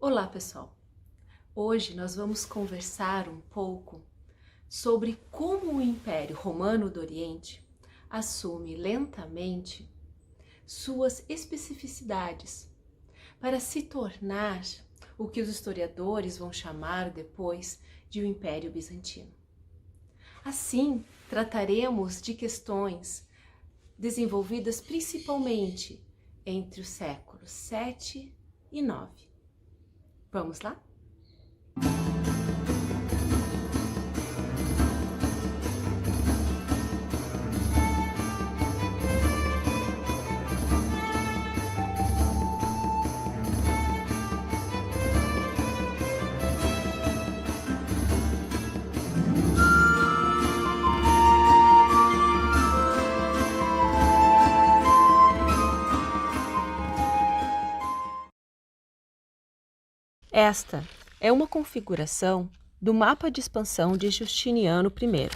Olá, pessoal! Hoje nós vamos conversar um pouco sobre como o Império Romano do Oriente assume lentamente suas especificidades para se tornar o que os historiadores vão chamar depois de o Império Bizantino. Assim, trataremos de questões desenvolvidas principalmente entre os séculos 7 e 9. Vamos lá? Esta é uma configuração do mapa de expansão de Justiniano I,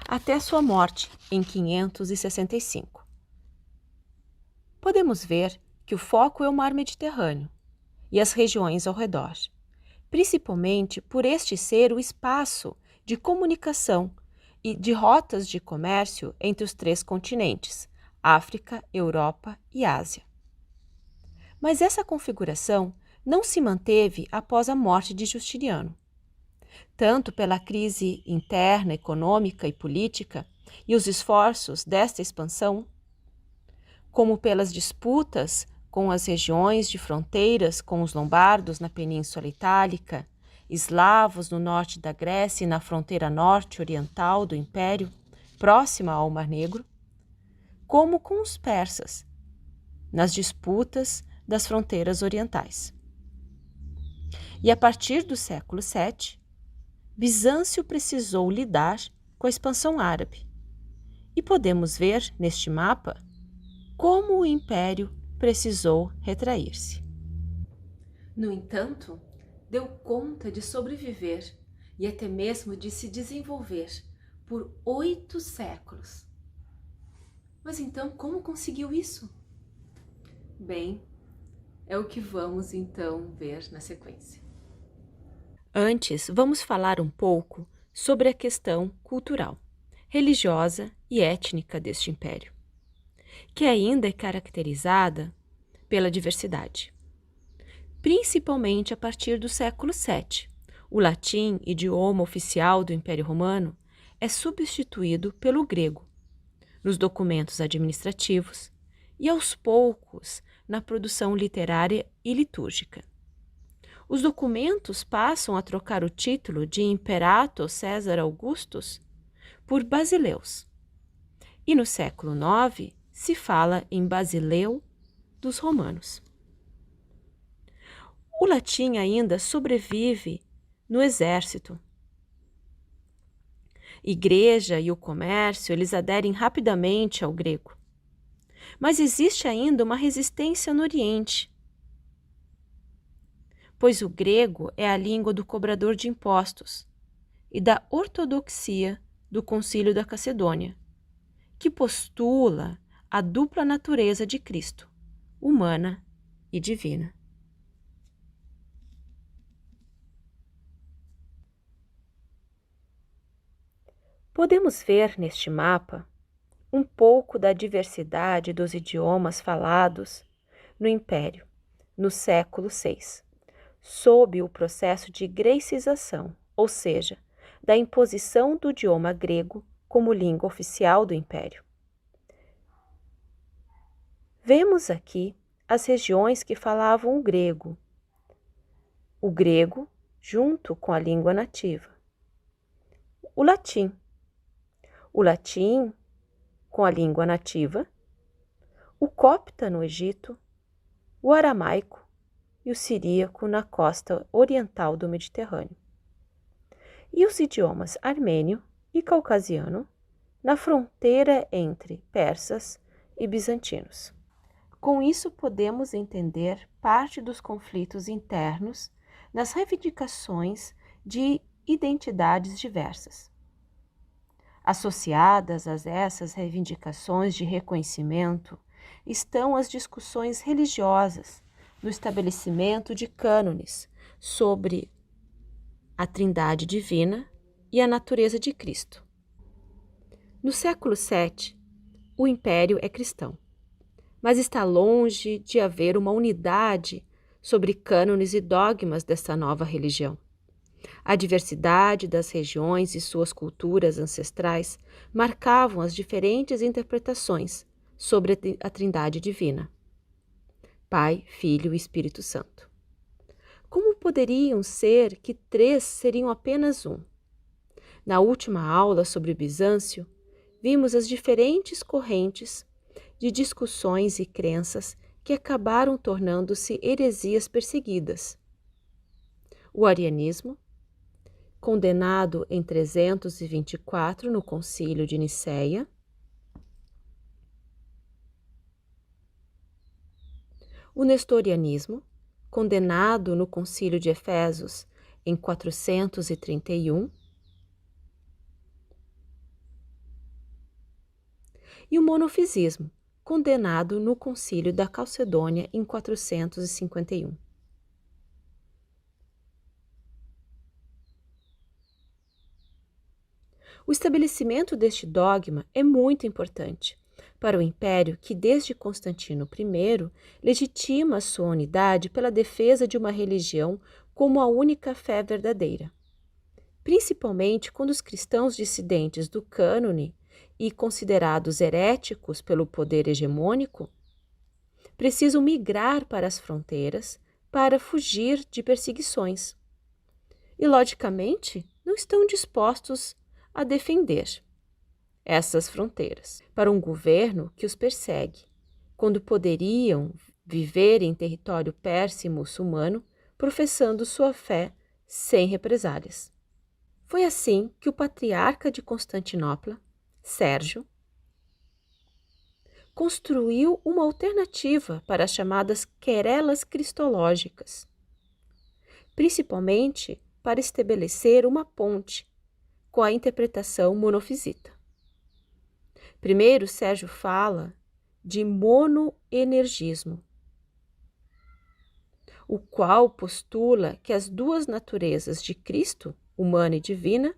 até sua morte em 565. Podemos ver que o foco é o mar Mediterrâneo e as regiões ao redor, principalmente por este ser o espaço de comunicação e de rotas de comércio entre os três continentes, África, Europa e Ásia. Mas essa configuração não se manteve após a morte de Justiniano, tanto pela crise interna, econômica e política e os esforços desta expansão, como pelas disputas com as regiões de fronteiras com os lombardos na Península Itálica, eslavos no norte da Grécia e na fronteira norte-oriental do Império, próxima ao Mar Negro, como com os persas, nas disputas das fronteiras orientais. E a partir do século VII, Bizâncio precisou lidar com a expansão árabe. E podemos ver neste mapa como o império precisou retrair-se. No entanto, deu conta de sobreviver e até mesmo de se desenvolver por 8 séculos. Mas então, como conseguiu isso? Bem, é o que vamos então ver na sequência. Antes, vamos falar um pouco sobre a questão cultural, religiosa e étnica deste império, que ainda é caracterizada pela diversidade. Principalmente a partir do século VII, o latim, idioma oficial do Império Romano, é substituído pelo grego, nos documentos administrativos e, aos poucos, na produção literária e litúrgica. Os documentos passam a trocar o título de Imperator César Augustus por Basileus. E no século IX se fala em Basileu dos romanos. O latim ainda sobrevive no exército. Igreja e o comércio, eles aderem rapidamente ao grego. Mas existe ainda uma resistência no Oriente, pois o grego é a língua do cobrador de impostos e da ortodoxia do Concílio da Calcedônia, que postula a dupla natureza de Cristo, humana e divina. Podemos ver neste mapa um pouco da diversidade dos idiomas falados no Império, no século VI. Sob o processo de grecização, ou seja, da imposição do idioma grego como língua oficial do Império. Vemos aqui as regiões que falavam o grego junto com a língua nativa, o latim com a língua nativa, o copta no Egito, o aramaico e o siríaco na costa oriental do Mediterrâneo, e os idiomas armênio e caucasiano na fronteira entre persas e bizantinos. Com isso, podemos entender parte dos conflitos internos nas reivindicações de identidades diversas. Associadas a essas reivindicações de reconhecimento estão as discussões religiosas no estabelecimento de cânones sobre a Trindade divina e a natureza de Cristo. No século VII, o Império é cristão, mas está longe de haver uma unidade sobre cânones e dogmas desta nova religião. A diversidade das regiões e suas culturas ancestrais marcavam as diferentes interpretações sobre a Trindade divina: Pai, Filho e Espírito Santo. Como poderiam ser que três seriam apenas um? Na última aula sobre Bizâncio, vimos as diferentes correntes de discussões e crenças que acabaram tornando-se heresias perseguidas. O arianismo, condenado em 324 no Concílio de Nicéia, o nestorianismo, condenado no Concílio de Efésios em 431, e o monofisismo, condenado no Concílio da Calcedônia em 451. O estabelecimento deste dogma é muito importante para o império que, desde Constantino I, legitima sua unidade pela defesa de uma religião como a única fé verdadeira. Principalmente quando os cristãos dissidentes do cânone e considerados heréticos pelo poder hegemônico precisam migrar para as fronteiras para fugir de perseguições. E, logicamente, não estão dispostos a defender essas fronteiras para um governo que os persegue, quando poderiam viver em território persa e muçulmano, professando sua fé sem represálias. Foi assim que o patriarca de Constantinopla, Sérgio, construiu uma alternativa para as chamadas querelas cristológicas, principalmente para estabelecer uma ponte com a interpretação monofisita. Primeiro, Sérgio fala de monoenergismo, o qual postula que as duas naturezas de Cristo, humana e divina,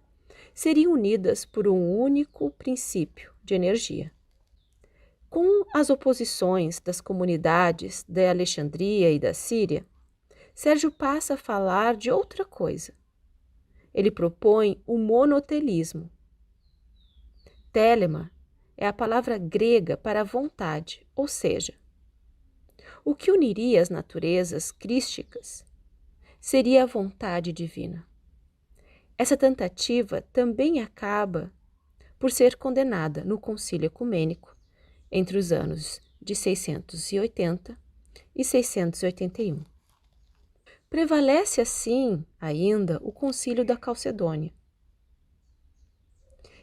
seriam unidas por um único princípio de energia. Com as oposições das comunidades da Alexandria e da Síria, Sérgio passa a falar de outra coisa. Ele propõe o monotelismo. Telema é a palavra grega para vontade, ou seja, o que uniria as naturezas crísticas seria a vontade divina. Essa tentativa também acaba por ser condenada no Concílio Ecumênico entre os anos de 680 e 681. Prevalece assim ainda o Concílio da Calcedônia.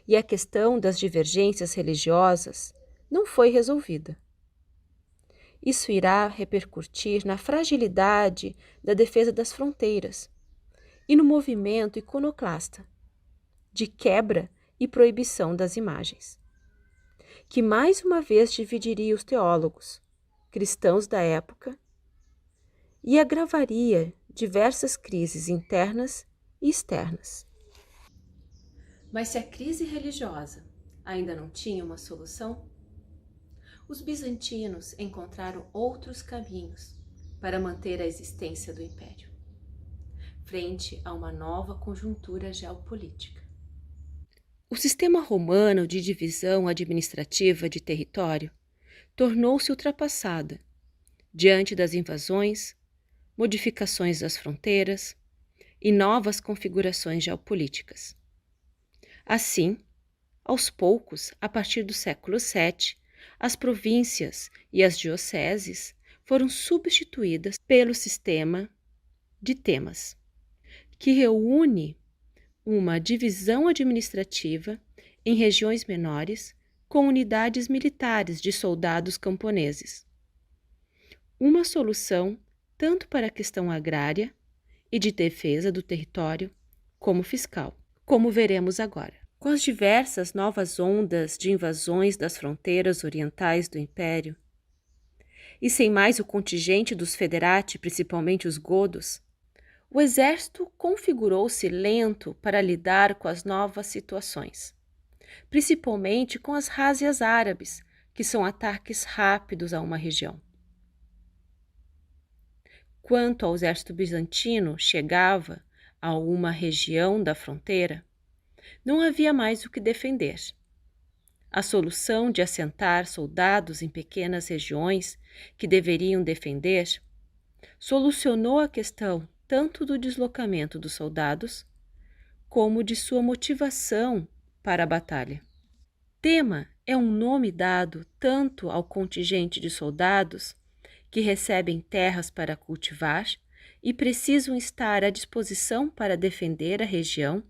E a questão das divergências religiosas não foi resolvida. Isso irá repercutir na fragilidade da defesa das fronteiras e no movimento iconoclasta de quebra e proibição das imagens, que mais uma vez dividiria os teólogos cristãos da época e agravaria diversas crises internas e externas. Mas se a crise religiosa ainda não tinha uma solução, os bizantinos encontraram outros caminhos para manter a existência do império, frente a uma nova conjuntura geopolítica. O sistema romano de divisão administrativa de território tornou-se ultrapassada diante das invasões, modificações das fronteiras e novas configurações geopolíticas. Assim, aos poucos, a partir do século VII, as províncias e as dioceses foram substituídas pelo sistema de temas, que reúne uma divisão administrativa em regiões menores com unidades militares de soldados camponeses. Uma solução tanto para a questão agrária e de defesa do território como fiscal, como veremos agora. Com as diversas novas ondas de invasões das fronteiras orientais do Império, e sem mais o contingente dos federati, principalmente os godos, O exército configurou-se lento para lidar com as novas situações, principalmente com as rázias árabes, que são ataques rápidos a uma região. Quanto ao exército bizantino chegava a uma região da fronteira, não havia mais o que defender. A solução de assentar soldados em pequenas regiões que deveriam defender solucionou a questão tanto do deslocamento dos soldados como de sua motivação para a batalha. Tema é um nome dado tanto ao contingente de soldados que recebem terras para cultivar e precisam estar à disposição para defender a região,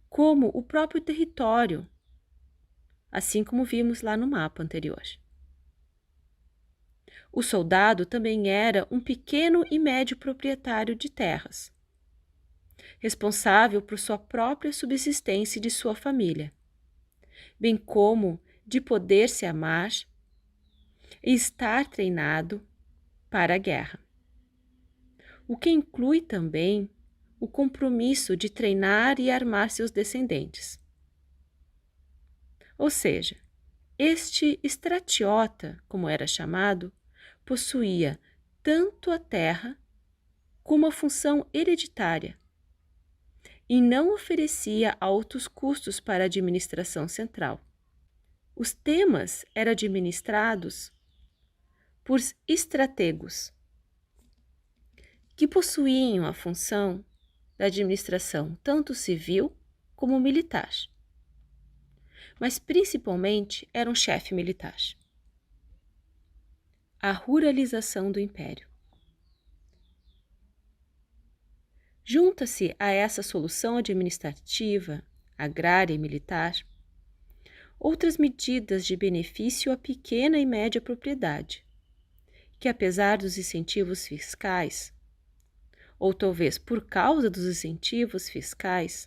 como o próprio território, assim como vimos lá no mapa anterior. O soldado também era um pequeno e médio proprietário de terras, responsável por sua própria subsistência e de sua família, bem como de poder se amar e estar treinado para a guerra, o que inclui também o compromisso de treinar e armar seus descendentes. Ou seja, este estratiota, como era chamado, possuía tanto a terra como a função hereditária e não oferecia altos custos para a administração central. Os temas eram administrados por estrategos, que possuíam a função da administração tanto civil como militar, mas principalmente era um chefe militar. A ruralização do império. Junta-se a essa solução administrativa, agrária e militar, outras medidas de benefício à pequena e média propriedade, que apesar dos incentivos fiscais, ou talvez por causa dos incentivos fiscais,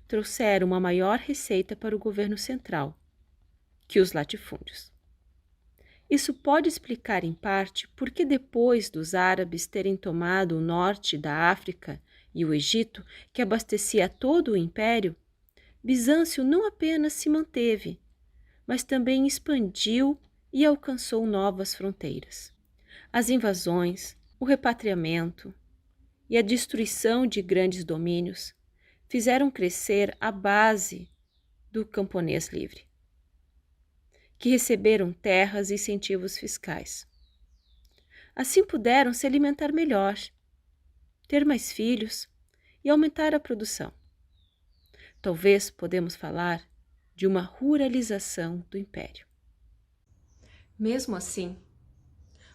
trouxeram uma maior receita para o governo central que os latifúndios. Isso pode explicar em parte por que depois dos árabes terem tomado o norte da África e o Egito, que abastecia todo o império, Bizâncio não apenas se manteve, mas também expandiu e alcançou novas fronteiras. As invasões, o repatriamento e a destruição de grandes domínios fizeram crescer a base do camponês livre, que receberam terras e incentivos fiscais. Assim puderam se alimentar melhor, ter mais filhos e aumentar a produção. Talvez podemos falar de uma ruralização do império. Mesmo assim,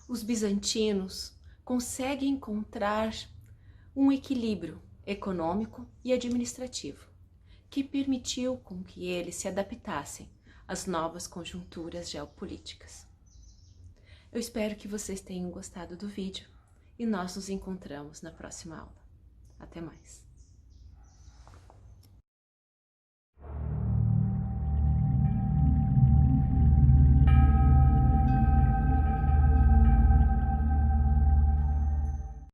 os bizantinos conseguem encontrar um equilíbrio econômico e administrativo que permitiu com que eles se adaptassem às novas conjunturas geopolíticas. Eu espero que vocês tenham gostado do vídeo e nós nos encontramos na próxima aula. Até mais!